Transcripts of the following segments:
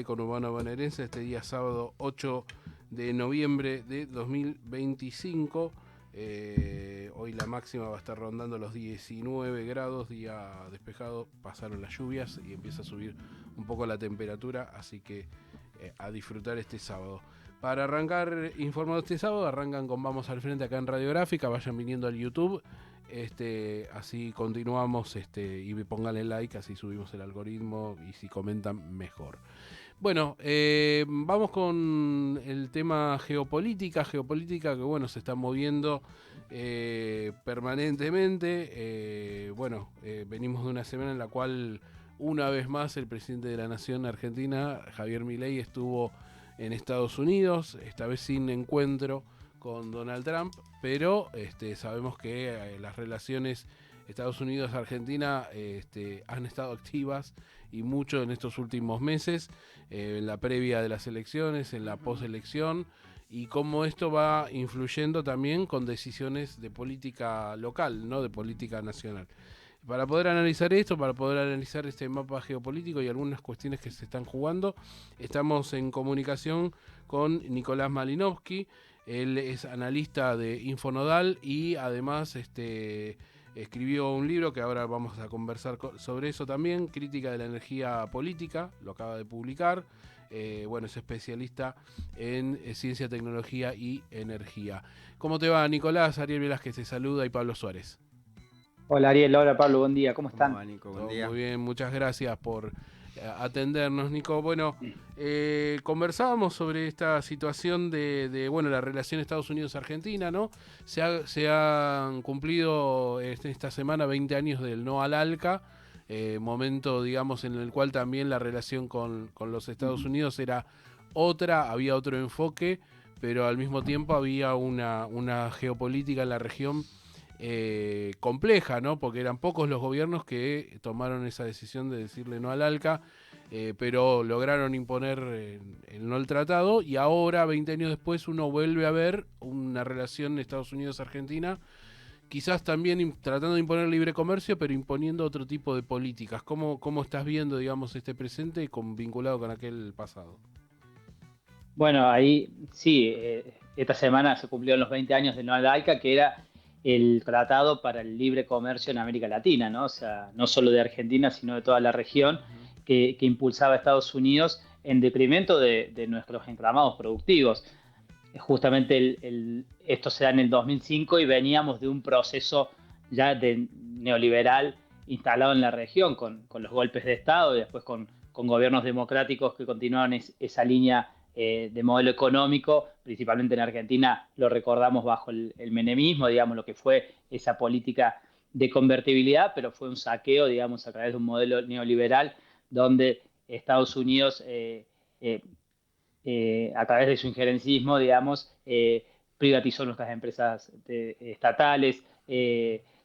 conurbano bonaerense este día sábado 8 de noviembre de 2025. Hoy la máxima va a estar rondando los 19 grados, día despejado, pasaron las lluvias y empieza a subir un poco la temperatura, así que a disfrutar este sábado. Para arrancar informado este sábado, arrancan con Vamos al Frente acá en Radiográfica, vayan viniendo al YouTube. Así continuamos y pónganle like, así subimos el algoritmo y si comentan mejor. Bueno, vamos con el tema geopolítica que bueno, se está moviendo permanentemente. Venimos de una semana en la cual una vez más el presidente de la Nación Argentina, Javier Milei, estuvo en Estados Unidos, esta vez sin encuentro con Donald Trump, pero sabemos que las relaciones Estados Unidos-Argentina han estado activas y mucho en estos últimos meses, en la previa de las elecciones, en la postelección, y cómo esto va influyendo también con decisiones de política local, no de política nacional. Para poder analizar esto, para poder analizar este mapa geopolítico y algunas cuestiones que se están jugando, estamos en comunicación con Nicolás Malinowski. Él es analista de Infonodal y además escribió un libro que ahora vamos a conversar sobre eso también, Crítica de la Energía Política, lo acaba de publicar. Es especialista en ciencia, tecnología y energía. ¿Cómo te va, Nicolás? Ariel Velázquez te saluda y Pablo Suárez. Hola Ariel, hola Pablo, buen día, ¿cómo están? ¿Cómo va, Nico? Buen Todo día. muy bien, muchas gracias por atendernos, Nico. Bueno, conversábamos sobre esta situación de la relación Estados Unidos-Argentina, ¿no? Se han cumplido esta semana 20 años del no al ALCA, momento, digamos, en el cual también la relación con los Estados Unidos era otra, había otro enfoque, pero al mismo tiempo había una geopolítica en la región compleja, ¿no? Porque eran pocos los gobiernos que tomaron esa decisión de decirle no al ALCA, pero lograron imponer el no al tratado, y ahora, 20 años después, uno vuelve a ver una relación Estados Unidos-Argentina, quizás también tratando de imponer libre comercio, pero imponiendo otro tipo de políticas. ¿Cómo estás viendo, digamos, este presente vinculado con aquel pasado? Bueno, ahí sí, esta semana se cumplieron los 20 años de No al ALCA, que era el tratado para el libre comercio en América Latina, ¿no? O sea, no solo de Argentina, sino de toda la región, que impulsaba a Estados Unidos en detrimento de nuestros entramados productivos. Justamente esto se da en el 2005 y veníamos de un proceso ya neoliberal instalado en la región, con los golpes de Estado y después con gobiernos democráticos que continuaron esa línea de modelo económico, principalmente en Argentina lo recordamos bajo el menemismo, digamos, lo que fue esa política de convertibilidad, pero fue un saqueo, digamos, a través de un modelo neoliberal donde Estados Unidos a través de su injerencismo, digamos, privatizó nuestras empresas estatales,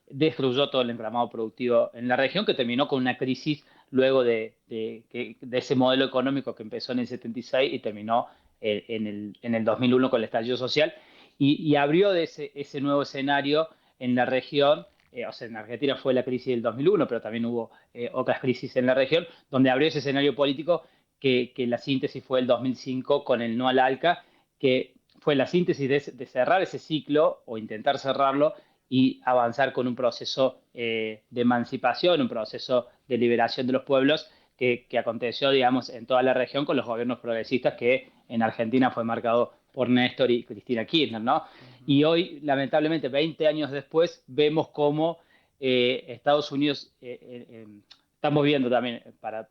destruyó todo el entramado productivo en la región, que terminó con una crisis luego de ese modelo económico que empezó en el 76 y terminó en el 2001 con el estallido social, y abrió de ese nuevo escenario en la región. O sea, en Argentina fue la crisis del 2001, pero también hubo otras crisis en la región, donde abrió ese escenario político que la síntesis fue el 2005 con el no al ALCA, que fue la síntesis de cerrar ese ciclo o intentar cerrarlo y avanzar con un proceso de emancipación, un proceso de liberación de los pueblos que aconteció, digamos, en toda la región con los gobiernos progresistas, que en Argentina fue marcado por Néstor y Cristina Kirchner, ¿no? Y hoy, lamentablemente, 20 años después, vemos cómo Estados Unidos estamos viendo también, para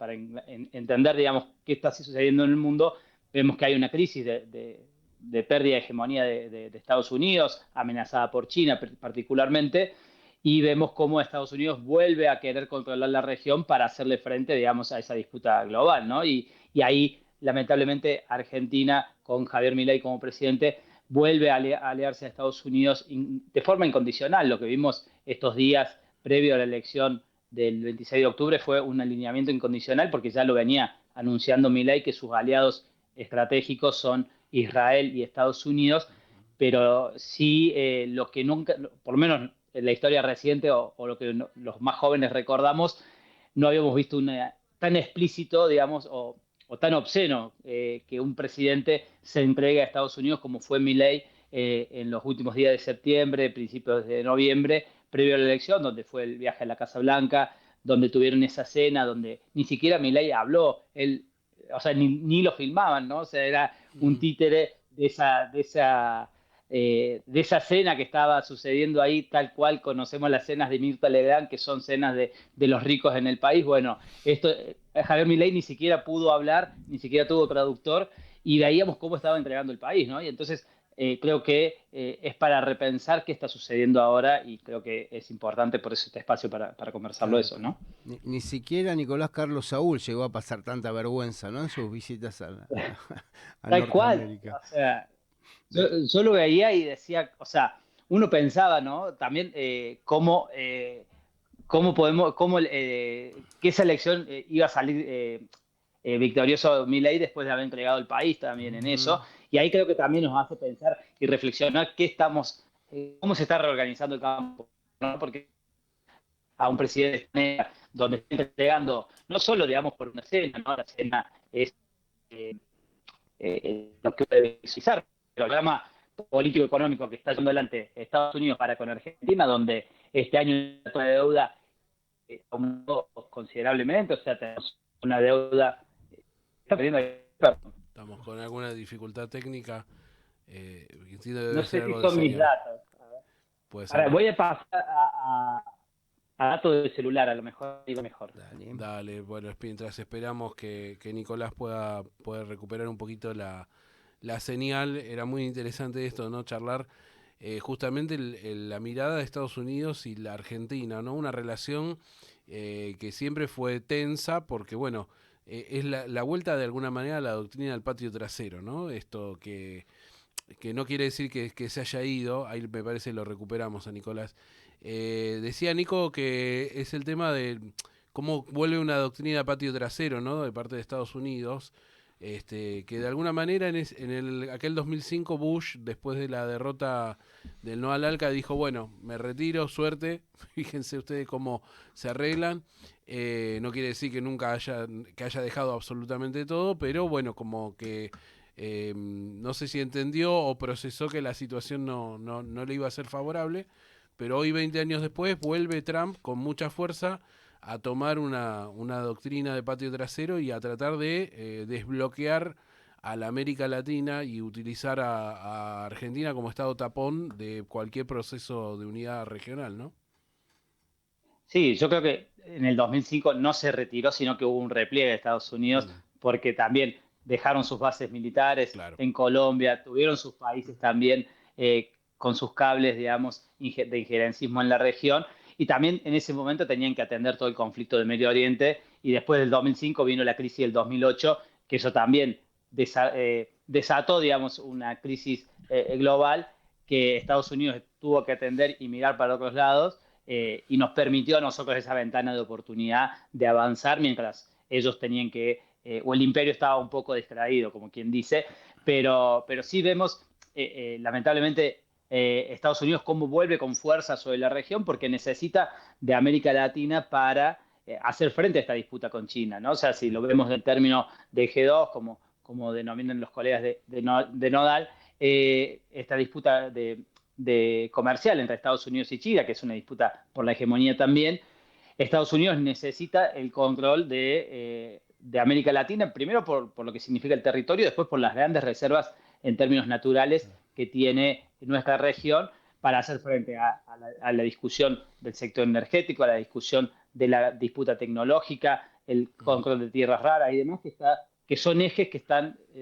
entender, digamos, qué está sucediendo en el mundo, vemos que hay una crisis de pérdida de hegemonía de Estados Unidos, amenazada por China particularmente, y vemos cómo Estados Unidos vuelve a querer controlar la región para hacerle frente, digamos, a esa disputa global, ¿no? Y ahí, lamentablemente, Argentina, con Javier Milei como presidente, vuelve a aliarse a Estados Unidos de forma incondicional. Lo que vimos estos días previo a la elección del 26 de octubre fue un alineamiento incondicional, porque ya lo venía anunciando Milei, que sus aliados estratégicos son Israel y Estados Unidos, pero sí lo que nunca, por lo menos en la historia reciente o lo que los más jóvenes recordamos, no habíamos visto una tan explícito, digamos, o o tan obsceno que un presidente se entregue a Estados Unidos como fue Milei en los últimos días de septiembre, principios de noviembre, previo a la elección, donde fue el viaje a la Casa Blanca, donde tuvieron esa cena, donde ni siquiera Milei habló, él, o sea, ni lo filmaban, ¿no? O sea, era un títere de esa cena que estaba sucediendo ahí, tal cual conocemos las cenas de Mirta Legrand, que son cenas de los ricos en el país. Bueno, Javier Milei ni siquiera pudo hablar, ni siquiera tuvo traductor, y veíamos cómo estaba entregando el país, ¿no? Y entonces creo que es para repensar qué está sucediendo ahora, y creo que es importante por eso este espacio para conversarlo Claro. eso, ¿no? Ni siquiera Nicolás Carlos Saúl llegó a pasar tanta vergüenza, ¿no? En sus visitas a Tal cual, Norteamérica. o sea, yo lo veía y decía, o sea, uno pensaba, ¿no? También que esa elección iba a salir victorioso Milei después de haber entregado el país también en eso. Y ahí creo que también nos hace pensar y reflexionar cómo se está reorganizando el campo, ¿no? Porque a un presidente donde está entregando, no solo, digamos, por una cena, ¿no? La cena es eh, lo que puede visualizar, el programa político-económico que está llevando adelante Estados Unidos para con Argentina, donde este año la deuda aumentó considerablemente, o sea, tenemos una deuda. Está perdiendo. Estamos con alguna dificultad técnica. No Debe ser sé si algo de son mis señal. datos. Puede ser. Ahora voy a pasar a datos de celular, a lo mejor digo mejor. Dale, bueno, mientras esperamos que Nicolás pueda recuperar un poquito la señal, era muy interesante esto, ¿no? Charlar justamente la mirada de Estados Unidos y la Argentina, ¿no? Una relación que siempre fue tensa porque, bueno, es la vuelta de alguna manera a la doctrina del patio trasero, ¿no? Esto que no quiere decir que se haya ido, ahí me parece lo recuperamos a Nicolás. Decía Nico que es el tema de cómo vuelve una doctrina patio trasero, ¿no? De parte de Estados Unidos, que de alguna manera aquel 2005 Bush, después de la derrota del no al ALCA, dijo, bueno, me retiro, suerte, fíjense ustedes cómo se arreglan. No quiere decir que nunca haya dejado absolutamente todo, pero bueno, como que no sé si entendió o procesó que la situación no le iba a ser favorable, pero hoy, 20 años después, vuelve Trump con mucha fuerza a tomar una doctrina de patio trasero y a tratar de desbloquear a la América Latina y utilizar a Argentina como estado tapón de cualquier proceso de unidad regional, ¿no? Sí, yo creo que en el 2005 no se retiró, sino que hubo un repliegue de Estados Unidos, porque también dejaron sus bases militares Claro. en Colombia, tuvieron sus países también con sus cables, digamos, de injerencismo en la región, y también en ese momento tenían que atender todo el conflicto del Medio Oriente, y después del 2005 vino la crisis del 2008, que eso también desató, digamos, una crisis global que Estados Unidos tuvo que atender y mirar para otros lados, y nos permitió a nosotros esa ventana de oportunidad de avanzar mientras ellos tenían o el imperio estaba un poco distraído, como quien dice, pero sí vemos, lamentablemente, Estados Unidos cómo vuelve con fuerza sobre la región porque necesita de América Latina para hacer frente a esta disputa con China, ¿no? O sea, si lo vemos en términos de G2, como denominan los colegas de Nodal, esta disputa de comercial entre Estados Unidos y China, que es una disputa por la hegemonía también, Estados Unidos necesita el control de América Latina, primero por lo que significa el territorio, después por las grandes reservas en términos naturales que tiene nuestra región para hacer frente a la discusión del sector energético, a la discusión de la disputa tecnológica, el control de tierras raras y demás, que son ejes que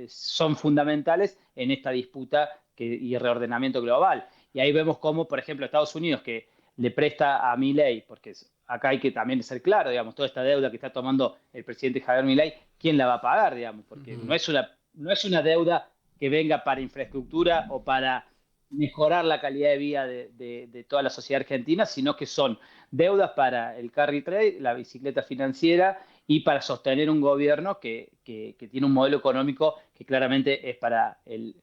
son fundamentales en esta disputa y reordenamiento global. Y ahí vemos cómo, por ejemplo, Estados Unidos, que le presta a Milei, porque acá hay que también ser claro, digamos, toda esta deuda que está tomando el presidente Javier Milei, ¿quién la va a pagar, digamos? Porque no es una deuda que venga para infraestructura o para mejorar la calidad de vida de toda la sociedad argentina, sino que son deudas para el carry trade, la bicicleta financiera, y para sostener un gobierno que tiene un modelo económico que claramente es para el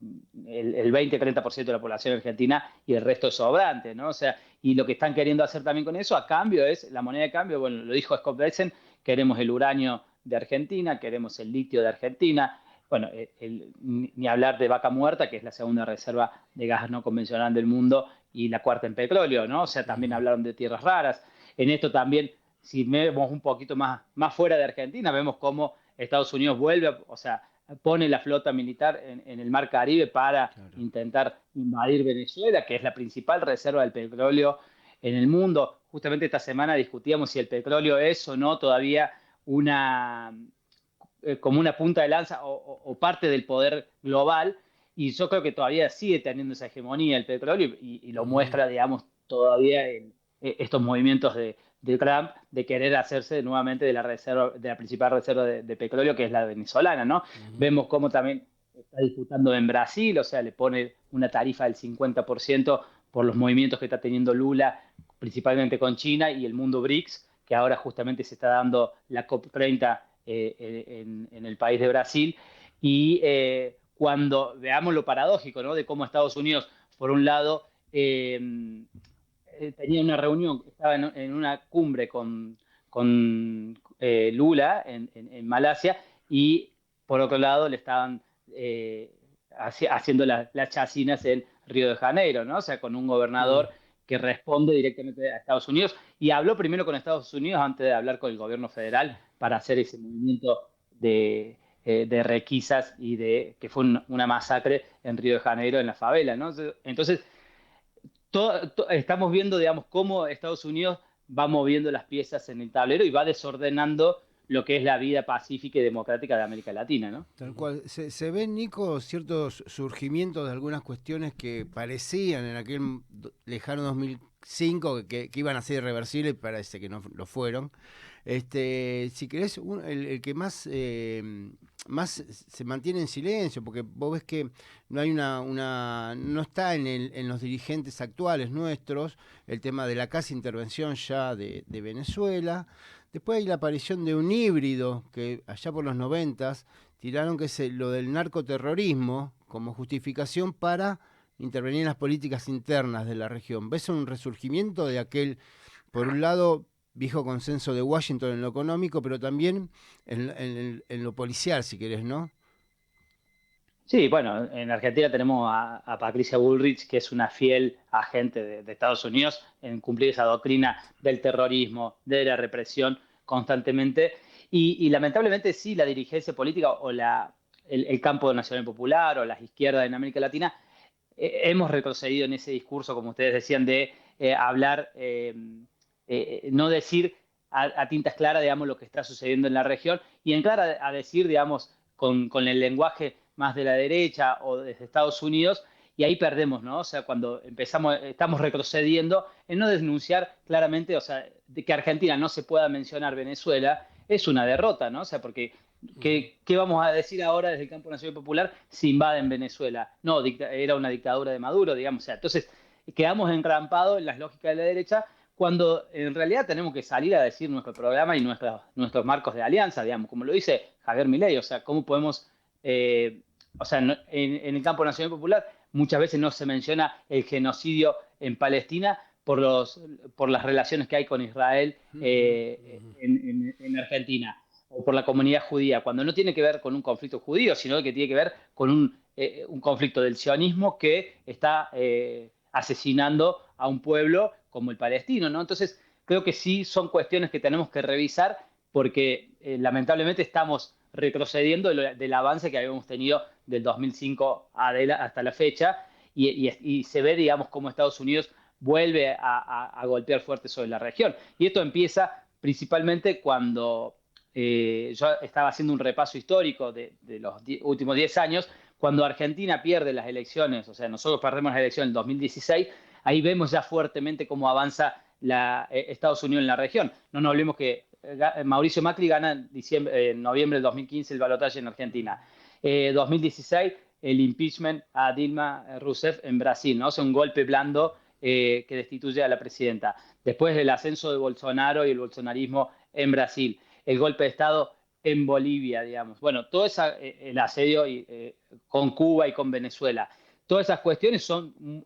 20-30% de la población argentina y el resto es sobrante, ¿no? O sea, y lo que están queriendo hacer también con eso, a cambio, es la moneda de cambio, bueno, lo dijo Scott Bessent, queremos el uranio de Argentina, queremos el litio de Argentina, bueno, ni hablar de Vaca Muerta, que es la segunda reserva de gas no convencional del mundo y la cuarta en petróleo, ¿no? O sea, también hablaron de tierras raras. En esto también, si vemos un poquito más fuera de Argentina, vemos cómo Estados Unidos vuelve, o sea, pone la flota militar en el Mar Caribe para intentar invadir Venezuela, que es la principal reserva del petróleo en el mundo. Justamente esta semana discutíamos si el petróleo es o no todavía como una punta de lanza o parte del poder global, y yo creo que todavía sigue teniendo esa hegemonía el petróleo y lo muestra, digamos, todavía en estos movimientos de Trump de querer hacerse nuevamente de la principal reserva de petróleo, que es la venezolana, ¿no? Vemos cómo también está disputando en Brasil, o sea, le pone una tarifa del 50% por los movimientos que está teniendo Lula, principalmente con China y el mundo BRICS, que ahora justamente se está dando la COP30 en el país de Brasil. Y cuando veamos lo paradójico, ¿no? De cómo Estados Unidos, por un lado, tenía una reunión, estaba en una cumbre con Lula en Malasia, y por otro lado le estaban haciendo las chacinas en Río de Janeiro, ¿no? O sea, con un gobernador que responde directamente a Estados Unidos, y habló primero con Estados Unidos antes de hablar con el gobierno federal para hacer ese movimiento de requisas y que fue una masacre en Río de Janeiro, en la favela, ¿no? Entonces, estamos viendo, digamos, cómo Estados Unidos va moviendo las piezas en el tablero y va desordenando lo que es la vida pacífica y democrática de América Latina, ¿no? Tal cual. Se ven, Nico, ciertos surgimientos de algunas cuestiones que parecían en aquel lejano 2005 que iban a ser irreversibles, parece que no lo fueron. Si querés, el que más se mantiene en silencio, porque vos ves que no hay no está en los dirigentes actuales nuestros el tema de la casi intervención ya de Venezuela. Después hay la aparición de un híbrido que allá por los 90 tiraron, que es lo del narcoterrorismo como justificación para intervenir en las políticas internas de la región. ¿Ves un resurgimiento de aquel, por un lado, viejo consenso de Washington en lo económico, pero también en lo policial, si querés, ¿no? Sí, bueno, en Argentina tenemos a Patricia Bullrich, que es una fiel agente de Estados Unidos en cumplir esa doctrina del terrorismo, de la represión constantemente. Y lamentablemente sí, la dirigencia política o el campo nacional popular o las izquierdas en América Latina hemos retrocedido en ese discurso, como ustedes decían, de hablar, no decir a tintas claras, digamos, lo que está sucediendo en la región, y entrar a decir, digamos, con el lenguaje más de la derecha o desde Estados Unidos, y ahí perdemos, ¿no? O sea, cuando estamos retrocediendo en no denunciar claramente, o sea, de que Argentina no se pueda mencionar Venezuela, es una derrota, ¿no? O sea, porque ¿qué vamos a decir ahora desde el campo nacional popular si invaden Venezuela? No, era una dictadura de Maduro, digamos. O sea, entonces quedamos entrampados en las lógicas de la derecha, cuando en realidad tenemos que salir a decir nuestro programa y nuestros marcos de alianza, digamos, como lo dice Javier Milei. O sea, cómo podemos, o sea, en el campo nacional popular muchas veces no se menciona el genocidio en Palestina por las relaciones que hay con Israel en Argentina, o por la comunidad judía, cuando no tiene que ver con un conflicto judío, sino que tiene que ver con un conflicto del sionismo que está asesinando a un pueblo como el palestino, ¿no? Entonces, creo que sí son cuestiones que tenemos que revisar, porque lamentablemente estamos retrocediendo del avance que habíamos tenido del 2005 hasta la fecha, y se ve, digamos, cómo Estados Unidos vuelve a golpear fuerte sobre la región. Y esto empieza principalmente cuando yo estaba haciendo un repaso histórico de los últimos 10 años, cuando Argentina pierde las elecciones, o sea, nosotros perdemos las elecciones en 2016, ahí vemos ya fuertemente cómo avanza Estados Unidos en la región. No nos olvidemos que Mauricio Macri gana en noviembre del 2015 el balotaje en Argentina. 2016, el impeachment a Dilma Rousseff en Brasil, ¿no? O sea, un golpe blando que destituye a la presidenta. Después el ascenso de Bolsonaro y el bolsonarismo en Brasil. El golpe de Estado en Bolivia, digamos. Bueno, todo el asedio con Cuba y con Venezuela. Todas esas cuestiones son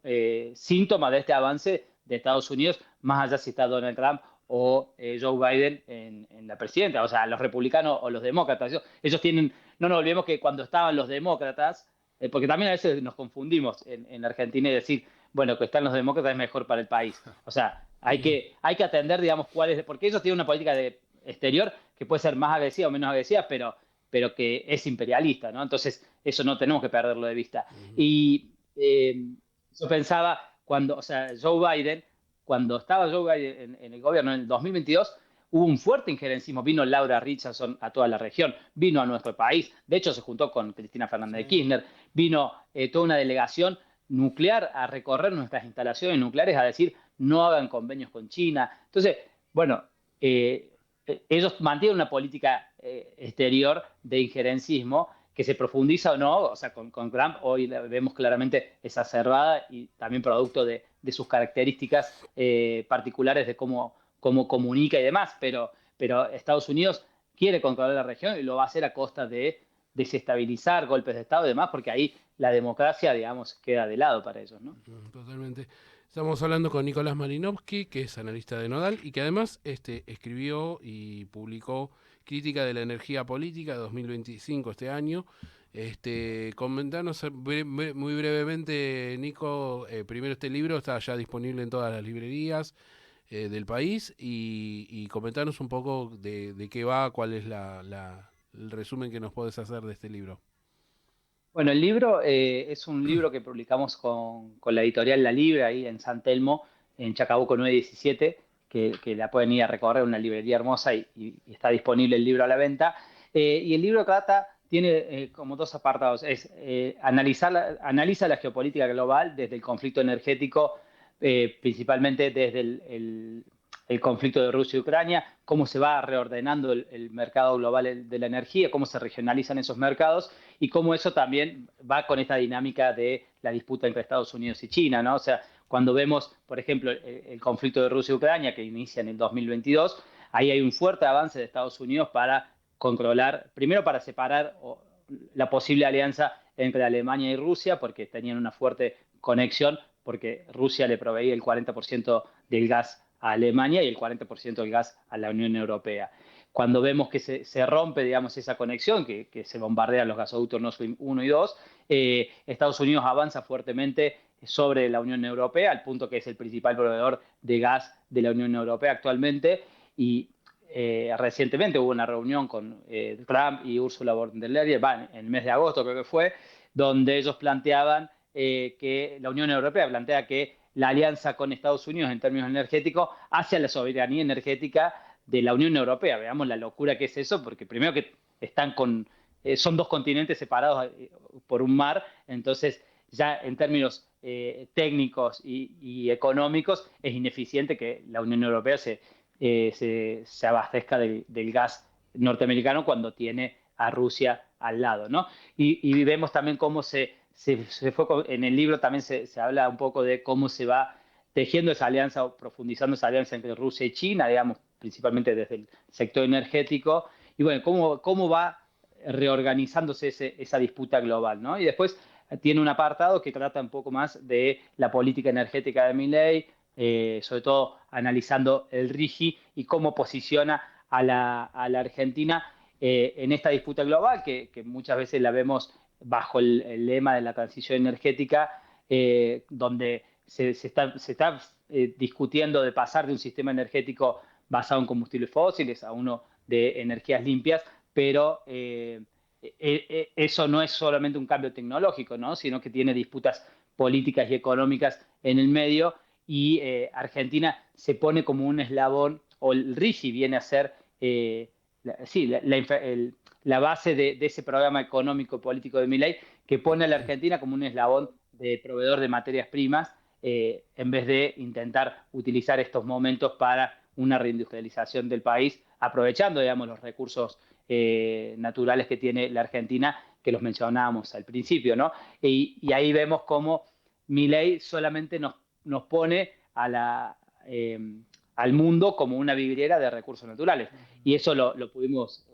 síntomas de este avance de Estados Unidos, más allá si está Donald Trump o Joe Biden en la presidencia, o sea, los republicanos o los demócratas. Ellos tienen, no nos olvidemos que cuando estaban los demócratas, porque también a veces nos confundimos en Argentina y decir, bueno, que están los demócratas es mejor para el país. O sea, hay que atender, digamos, cuál es, porque ellos tienen una política de exterior que puede ser más agresiva o menos agresiva, pero que es imperialista, ¿no? Entonces, eso no tenemos que perderlo de vista. Y yo pensaba, cuando, o sea, Joe Biden, cuando estaba Joe Biden en el gobierno en el 2022, hubo un fuerte injerencismo. Vino Laura Richardson a toda la región, vino a nuestro país. De hecho, se juntó con Cristina Fernández de Kirchner. Vino toda una delegación nuclear a recorrer nuestras instalaciones nucleares, a decir, no hagan convenios con China. Entonces, bueno, ellos mantienen una política exterior de injerencismo que se profundiza o no, o sea, con Trump hoy la vemos claramente exacerbada y también producto de sus características particulares de cómo comunica y demás, pero Estados Unidos quiere controlar la región y lo va a hacer a costa de desestabilizar, golpes de Estado y demás, porque ahí la democracia, digamos, queda de lado para ellos, ¿no? Totalmente. Estamos hablando con Nicolás Malinowski, que es analista de Nodal y que además escribió y publicó Crítica de la Energía Política 2025 este año. Comentanos muy brevemente, Nico, primero este libro está ya disponible en todas las librerías del país y comentanos un poco de qué va, cuál es el resumen que nos podés hacer de este libro. Bueno, el libro es un libro que publicamos con la editorial La Libre, ahí en San Telmo, en Chacabuco 917, que la pueden ir a recorrer, una librería hermosa y está disponible el libro a la venta. Y el libro tiene como dos apartados. Analiza la geopolítica global desde el conflicto energético, principalmente desde el conflicto de Rusia y Ucrania, cómo se va reordenando el mercado global de la energía, cómo se regionalizan esos mercados y cómo eso también va con esta dinámica de la disputa entre Estados Unidos y China, ¿no? O sea, cuando vemos, por ejemplo, el conflicto de Rusia y Ucrania que inicia en el 2022, ahí hay un fuerte avance de Estados Unidos para controlar, primero para separar la posible alianza entre Alemania y Rusia, porque tenían una fuerte conexión, porque Rusia le proveía el 40% del gas a Alemania y el 40% del gas a la Unión Europea. Cuando vemos que se rompe, digamos, esa conexión, que se bombardean los gasoductos Nord Stream 1 y 2, Estados Unidos avanza fuertemente sobre la Unión Europea, al punto que es el principal proveedor de gas de la Unión Europea actualmente, y recientemente hubo una reunión con Trump y Ursula von der Leyen, en el mes de agosto creo que fue, donde ellos planteaban que la Unión Europea plantea que la alianza con Estados Unidos en términos energéticos hacia la soberanía energética de la Unión Europea. Veamos la locura que es eso, porque primero que son dos continentes separados por un mar, entonces ya en términos técnicos y económicos es ineficiente que la Unión Europea se abastezca del gas norteamericano cuando tiene a Rusia al lado, ¿no? Y vemos también cómo se fue, en el libro también se habla un poco de cómo se va tejiendo esa alianza o profundizando esa alianza entre Rusia y China, digamos, principalmente desde el sector energético, y bueno, cómo va reorganizándose esa disputa global, ¿no? Y después tiene un apartado que trata un poco más de la política energética de Milei, sobre todo analizando el RIGI y cómo posiciona a la Argentina en esta disputa global, que muchas veces la vemos bajo el lema de la transición energética, donde se está discutiendo de pasar de un sistema energético basado en combustibles fósiles a uno de energías limpias, pero eso no es solamente un cambio tecnológico, ¿no? Sino que tiene disputas políticas y económicas en el medio, y Argentina se pone como un eslabón, o el RIGI viene a ser la base de ese programa económico político de Milei, que pone a la Argentina como un eslabón de proveedor de materias primas, en vez de intentar utilizar estos momentos para una reindustrialización del país, aprovechando, digamos, los recursos naturales que tiene la Argentina, que los mencionábamos al principio, ¿no? Y ahí vemos cómo Milei solamente nos pone al mundo como una vidriera de recursos naturales. Y eso lo pudimos,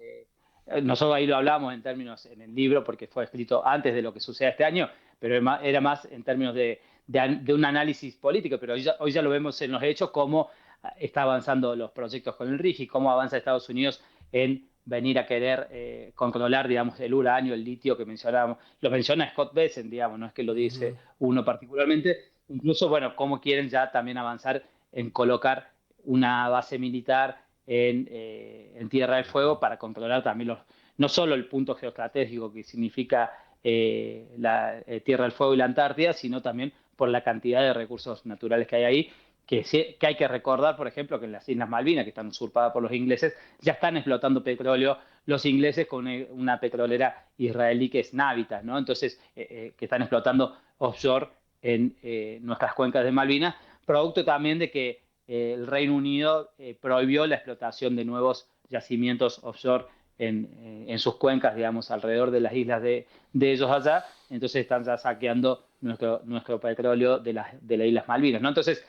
nosotros ahí lo hablamos en términos en el libro, porque fue escrito antes de lo que suceda este año, pero era más en términos de un análisis político, pero hoy ya lo vemos en los hechos, como está avanzando los proyectos con el RIGI, cómo avanza Estados Unidos en venir a querer controlar, digamos, el uranio, el litio que mencionábamos. Lo menciona Scott Bessent, digamos, no es que lo dice uno particularmente. Incluso, bueno, cómo quieren ya también avanzar en colocar una base militar en Tierra del Fuego para controlar también no solo el punto geoestratégico que significa la Tierra del Fuego y la Antártida, sino también por la cantidad de recursos naturales que hay ahí, que hay que recordar, por ejemplo, que en las Islas Malvinas, que están usurpadas por los ingleses, ya están explotando petróleo los ingleses con una petrolera israelí que es Navitas, ¿no? Entonces, que están explotando offshore en nuestras cuencas de Malvinas, producto también de que el Reino Unido prohibió la explotación de nuevos yacimientos offshore en sus cuencas, digamos, alrededor de las islas de ellos allá. Entonces están ya saqueando nuestro petróleo de las Islas Malvinas, ¿no? Entonces,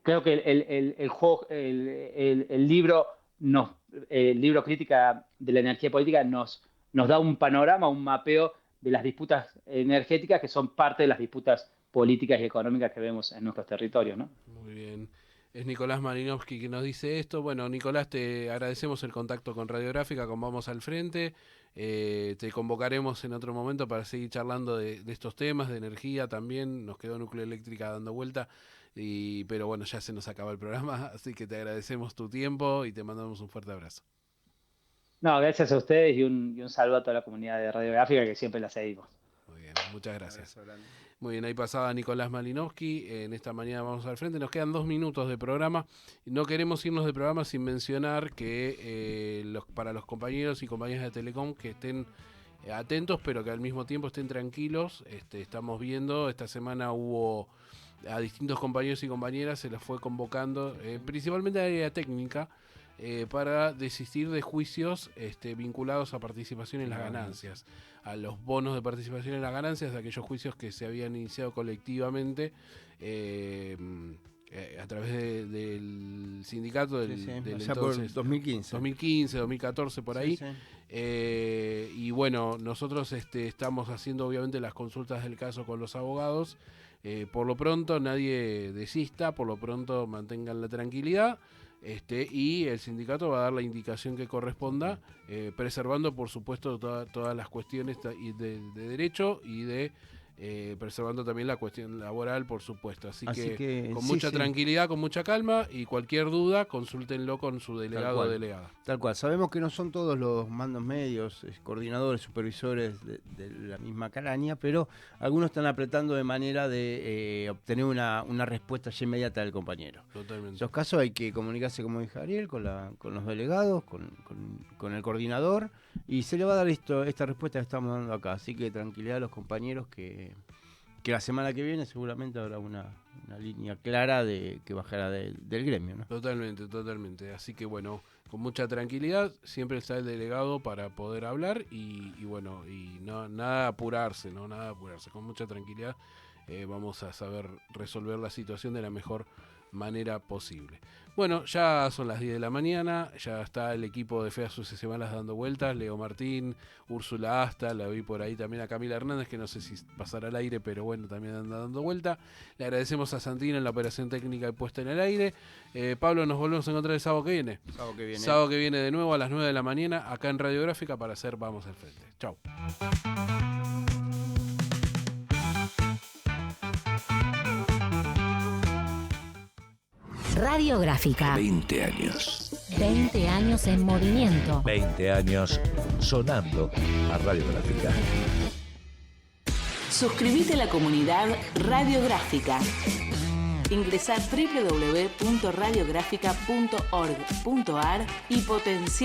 creo que el libro Crítica de la Energía Política nos da un panorama, un mapeo de las disputas energéticas que son parte de las disputas políticas y económicas que vemos en nuestros territorios, ¿no? Muy bien. Es Nicolás Malinowski que nos dice esto. Bueno, Nicolás, te agradecemos el contacto con Radiográfica, con Vamos al Frente. Te convocaremos en otro momento para seguir charlando de estos temas, de energía también. Nos quedó Núcleo Eléctrica dando vuelta, pero bueno, ya se nos acaba el programa, así que te agradecemos tu tiempo y te mandamos un fuerte abrazo. No, gracias a ustedes y un saludo a toda la comunidad de Radiográfica que siempre la seguimos. Muy bien, muchas gracias. Muy bien, ahí pasaba Nicolás Malinowski. En esta mañana Vamos al Frente. Nos quedan 2 minutos de programa. No queremos irnos de programa sin mencionar que para los compañeros y compañeras de Telecom que estén atentos, pero que al mismo tiempo estén tranquilos. Estamos viendo, esta semana hubo a distintos compañeros y compañeras, se los fue convocando, principalmente a la área técnica, para desistir de juicios vinculados a participación en las ganancias, a los bonos de participación en las ganancias, de aquellos juicios que se habían iniciado colectivamente a través del sindicato del entonces, por 2015, 2014, por ahí. Y bueno, nosotros estamos haciendo obviamente las consultas del caso con los abogados. Por lo pronto nadie desista, por lo pronto mantengan la tranquilidad. Y el sindicato va a dar la indicación que corresponda, preservando por supuesto todas las cuestiones de derecho y preservando también la cuestión laboral, por supuesto. Así que con mucha tranquilidad, con mucha calma, y cualquier duda consúltenlo con su delegado o delegada. Tal cual. Sabemos que no son todos los mandos medios, coordinadores, supervisores de la misma calaña, pero algunos están apretando de manera de obtener una respuesta ya inmediata del compañero. Totalmente. En esos casos hay que comunicarse, como dijo Ariel, con los delegados, con el coordinador, y se le va a dar esta respuesta que estamos dando acá. Así que tranquilidad a los compañeros que la semana que viene seguramente habrá una línea clara que bajará del gremio, ¿no? Totalmente. Así que bueno, con mucha tranquilidad, siempre está el delegado para poder hablar y bueno, y nada apurarse, con mucha tranquilidad vamos a saber resolver la situación de la mejor manera posible. Bueno, ya son las 10 de la mañana, ya está el equipo de Feas Sucesivas dando vueltas, Leo Martín, Úrsula Asta, la vi por ahí también a Camila Hernández, que no sé si pasará al aire, pero bueno, también anda dando vuelta. Le agradecemos a Santino en la operación técnica y puesta en el aire. Pablo, nos volvemos a encontrar el sábado que viene. Sábado que viene de nuevo a las 9 de la mañana, acá en Radiográfica, para hacer Vamos al Frente. Chau. Radiográfica. 20 años. 20 años en movimiento. 20 años sonando a Radiográfica. Suscríbete a la comunidad Radiográfica. Ingresá a www.radiográfica.org.ar y potenciar